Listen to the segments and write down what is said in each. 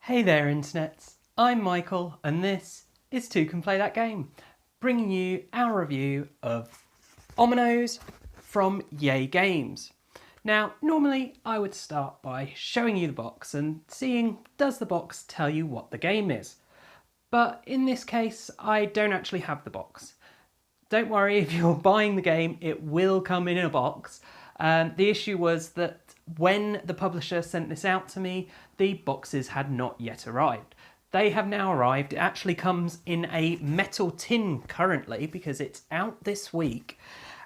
Hey there internets, I'm Michael and this is Toucan Play That Game, bringing you our review of Ominoes from Yay Games. Now normally I would start by showing you the box and seeing does the box tell you what the game is, but in this case I don't actually have the box. Don't worry, if you're buying the game it will come in a box. The issue was that when the publisher sent this out to me, the boxes had not yet arrived. They have now arrived. It actually comes in a metal tin currently because it's out this week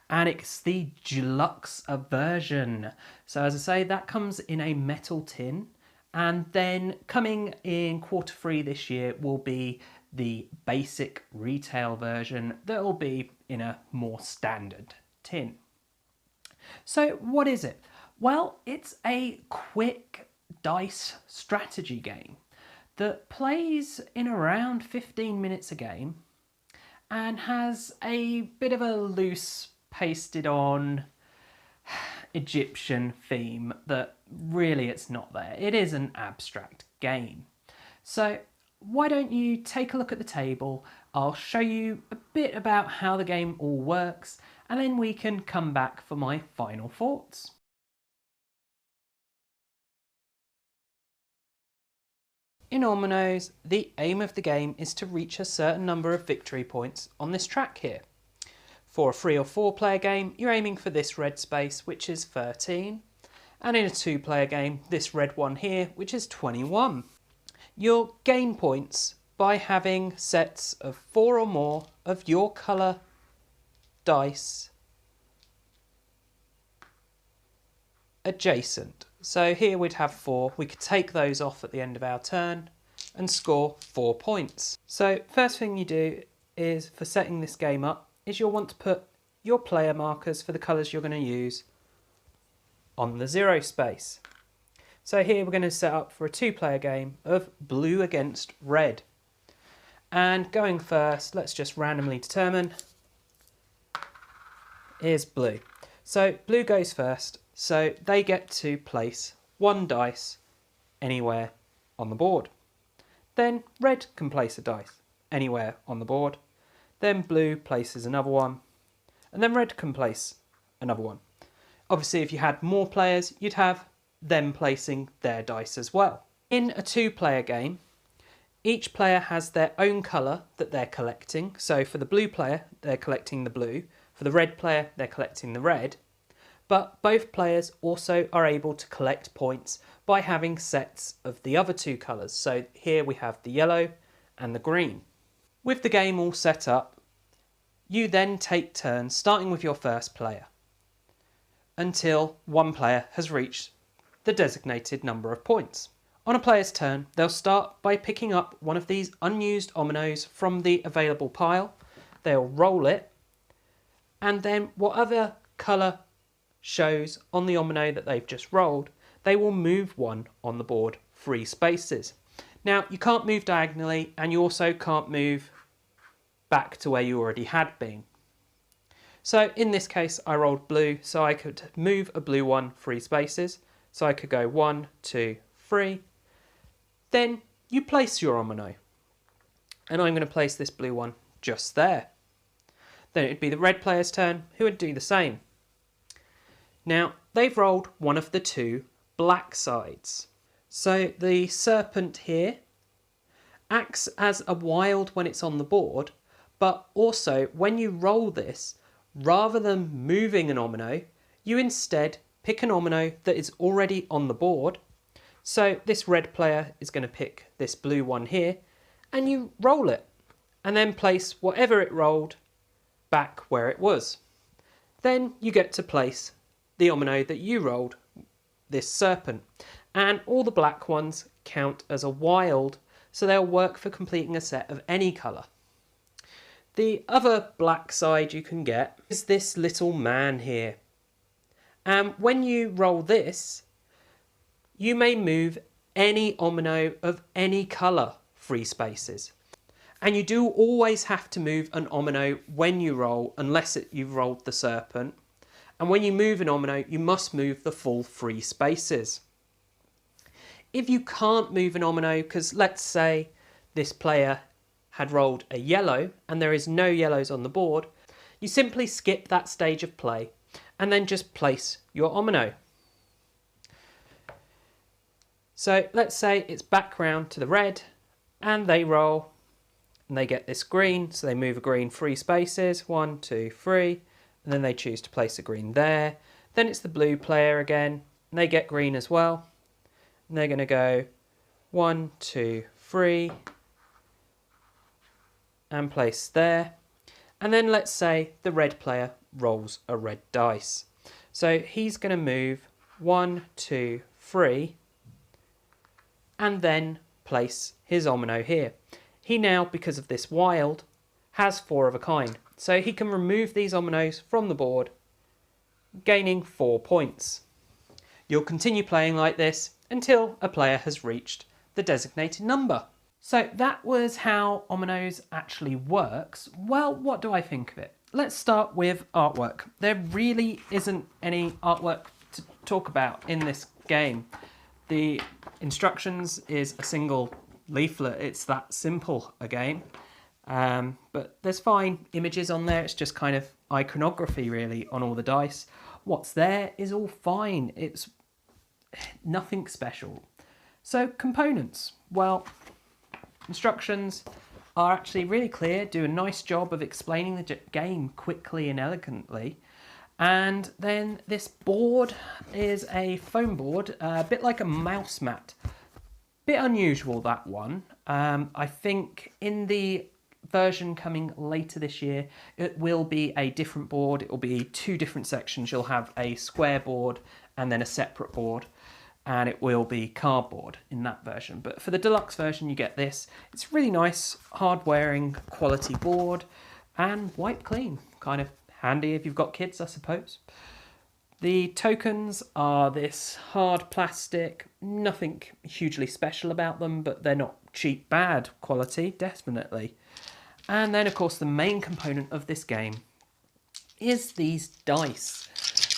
and it's the deluxe version. So as I say, that comes in a metal tin, and then coming in Q3 this year will be the basic retail version that will be in a more standard tin. So what is it? Well, it's a quick dice strategy game that plays in around 15 minutes a game and has a bit of a loose pasted on Egyptian theme that really it's not there. It is an abstract game. So why don't you take a look at the table? I'll show you a bit about how the game all works and then we can come back for my final thoughts. In Ominoes, the aim of the game is to reach a certain number of victory points on this track here. For a 3 or 4 player game, you're aiming for this red space, which is 13, and in a 2 player game, this red one here, which is 21. You'll gain points by having sets of 4 or more of your colour dice adjacent. So here we'd have 4, we could take those off at the end of our turn and score 4 points. So first thing you do is, for setting this game up, is you'll want to put your player markers for the colours you're going to use on the 0 space. So here we're going to set up for a 2 player game of blue against red. And going first, let's just randomly determine, is blue. So blue goes first, so they get to place 1 dice anywhere on the board. Then red can place a dice anywhere on the board. Then blue places another one, and then red can place another one. Obviously if you had more players, you'd have them placing their dice as well. In a 2 player game, each player has their own colour that they're collecting. So for the blue player, they're collecting the blue. For the red player, they're collecting the red. But both players also are able to collect points by having sets of the other 2 colours. So here we have the yellow and the green. With the game all set up, you then take turns starting with your first player until one player has reached the designated number of points. On a player's turn, they'll start by picking up one of these unused Ominoes from the available pile. They'll roll it, and then whatever colour shows on the Omino that they've just rolled, they will move one on the board 3 spaces. Now you can't move diagonally, and you also can't move back to where you already had been. So in this case I rolled blue, so I could move a blue one 3 spaces. So I could go 1, 2, 3. Then you place your Omino, and I'm going to place this blue one just there. Then it'd be the red player's turn, who would do the same. Now they've rolled one of the 2 black sides. So the serpent here acts as a wild when it's on the board, but also when you roll this, rather than moving an Omino, you instead pick an Omino that is already on the board. So this red player is going to pick this blue one here, and you roll it, and then place whatever it rolled back where it was. Then you get to place the Omino that you rolled, this serpent, and all the black ones count as a wild, so they'll work for completing a set of any colour. The other black side you can get is this little man here. And when you roll this, you may move any Omino of any colour 3 spaces. And you do always have to move an Omino when you roll, unless you've rolled the serpent. And when you move an Omino, you must move the full 3 spaces. if you can't move an omino, because let's say this player had rolled a yellow and there is no yellows on the board, you simply skip that stage of play and then just place your omino. So let's say it's back round to the red and they roll and they get this green, so they move a green 3 spaces, 1, 2, 3, and then they choose to place a green there. Then it's the blue player again, and they get green as well. And they're going to go 1, 2, 3, and place there. And then let's say the red player rolls a red dice. So he's going to move 1, 2, 3, and then place his omino here. He now, because of this wild, has 4 of a kind. So he can remove these ominos from the board, gaining 4 points. You'll continue playing like this until a player has reached the designated number. So that was how Ominoes actually works. Well, what do I think of it? Let's start with artwork. There really isn't any artwork to talk about in this game. The instructions is a single leaflet. It's that simple a game. But there's fine images on there. It's just kind of iconography really on all the dice. What's there is all fine. It's nothing special. So components. Well, instructions are actually really clear, do a nice job of explaining the game quickly and elegantly. And then this board is a foam board, a bit like a mouse mat. Bit unusual, that one. I think in the version coming later this year, it will be a different board. It will be 2 different sections. You'll have a square board and then a separate board, and it will be cardboard in that version. But for the deluxe version, you get this. It's really nice, hard-wearing, quality board, and wipe clean. Kind of handy if you've got kids, I suppose. The tokens are this hard plastic, nothing hugely special about them, but they're not cheap bad quality, definitely. And then, of course, the main component of this game is these dice.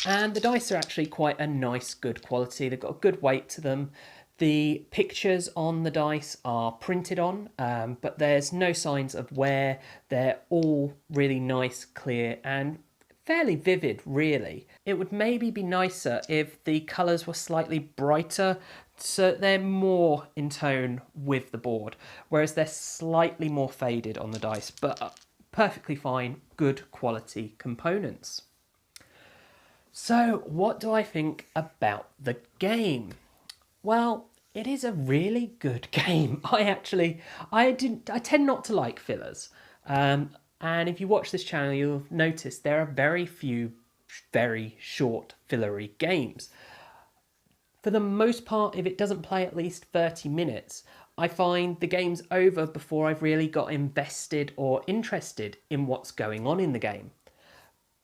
And the dice are actually quite a nice, good quality. They've got a good weight to them. The pictures on the dice are printed on, but there's no signs of wear. They're all really nice, clear, and fairly vivid, really. It would maybe be nicer if the colours were slightly brighter, so they're more in tone with the board, whereas they're slightly more faded on the dice, but perfectly fine, good quality components. So what do I think about the game? Well, it is a really good game. I tend not to like fillers. And if you watch this channel, you'll notice there are very few very short fillery games. For the most part, if it doesn't play at least 30 minutes, I find the game's over before I've really got invested or interested in what's going on in the game.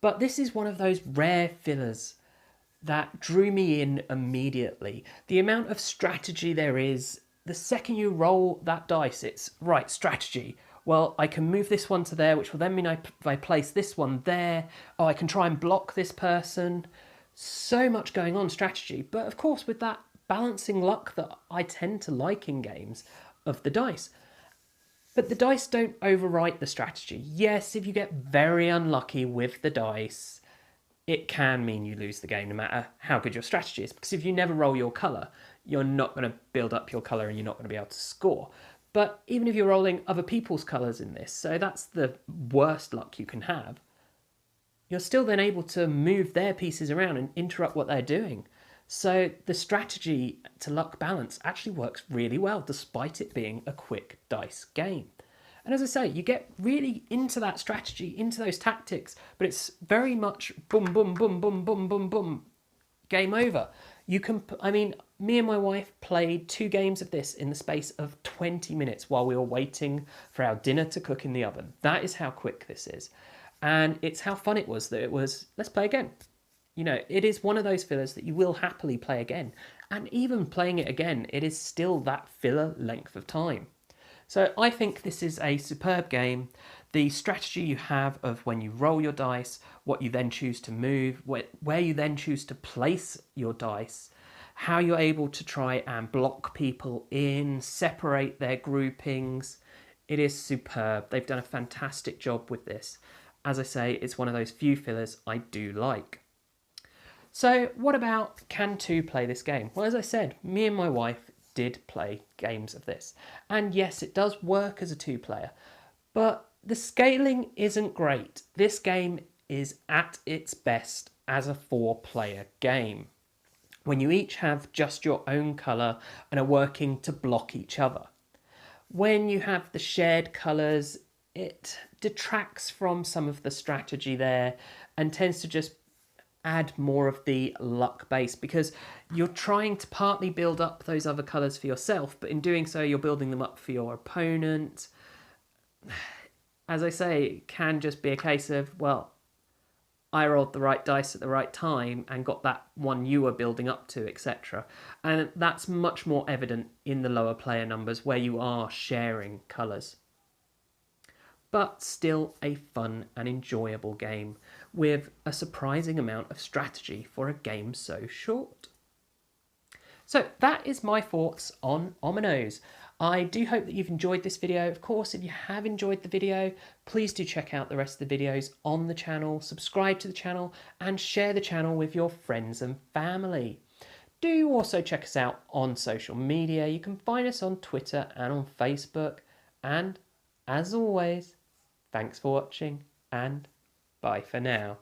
But this is one of those rare fillers that drew me in immediately. The amount of strategy there is, the second you roll that dice, it's right, strategy. Well, I can move this one to there, which will then mean if I place this one there, oh, I can try and block this person. So much going on, strategy. But of course, with that balancing luck that I tend to like in games of the dice. But the dice don't overwrite the strategy. Yes, if you get very unlucky with the dice, it can mean you lose the game no matter how good your strategy is. Because if you never roll your colour, you're not going to build up your colour and you're not going to be able to score. But even if you're rolling other people's colours in this, so that's the worst luck you can have, you're still then able to move their pieces around and interrupt what they're doing. So the strategy to luck balance actually works really well, despite it being a quick dice game. And as I say, you get really into that strategy, into those tactics, but it's very much boom, boom, boom, boom, boom, boom, boom, game over. You can, me and my wife played 2 games of this in the space of 20 minutes while we were waiting for our dinner to cook in the oven. That is how quick this is. And it's how fun it was that it was, let's play again. You know, it is one of those fillers that you will happily play again. And even playing it again, it is still that filler length of time. So I think this is a superb game. The strategy you have of when you roll your dice, what you then choose to move, where you then choose to place your dice, how you're able to try and block people in, separate their groupings. It is superb. They've done a fantastic job with this. As I say, it's one of those few fillers I do like. So what about can two play this game? Well, as I said, me and my wife did play games of this. And yes, it does work as a two-player, but the scaling isn't great. This game is at its best as a four-player game, when you each have just your own colour and are working to block each other. When you have the shared colours, it detracts from some of the strategy there and tends to just add more of the luck base, because you're trying to partly build up those other colours for yourself, but in doing so you're building them up for your opponent. As I say, it can just be a case of, well, I rolled the right dice at the right time and got that one you were building up to, etc. And that's much more evident in the lower player numbers where you are sharing colours. But still a fun and enjoyable game with a surprising amount of strategy for a game so short. So that is my thoughts on Ominoes. I do hope that you've enjoyed this video. Of course, if you have enjoyed the video, please do check out the rest of the videos on the channel, subscribe to the channel, and share the channel with your friends and family. Do also check us out on social media. You can find us on Twitter and on Facebook. And as always, thanks for watching, and bye for now.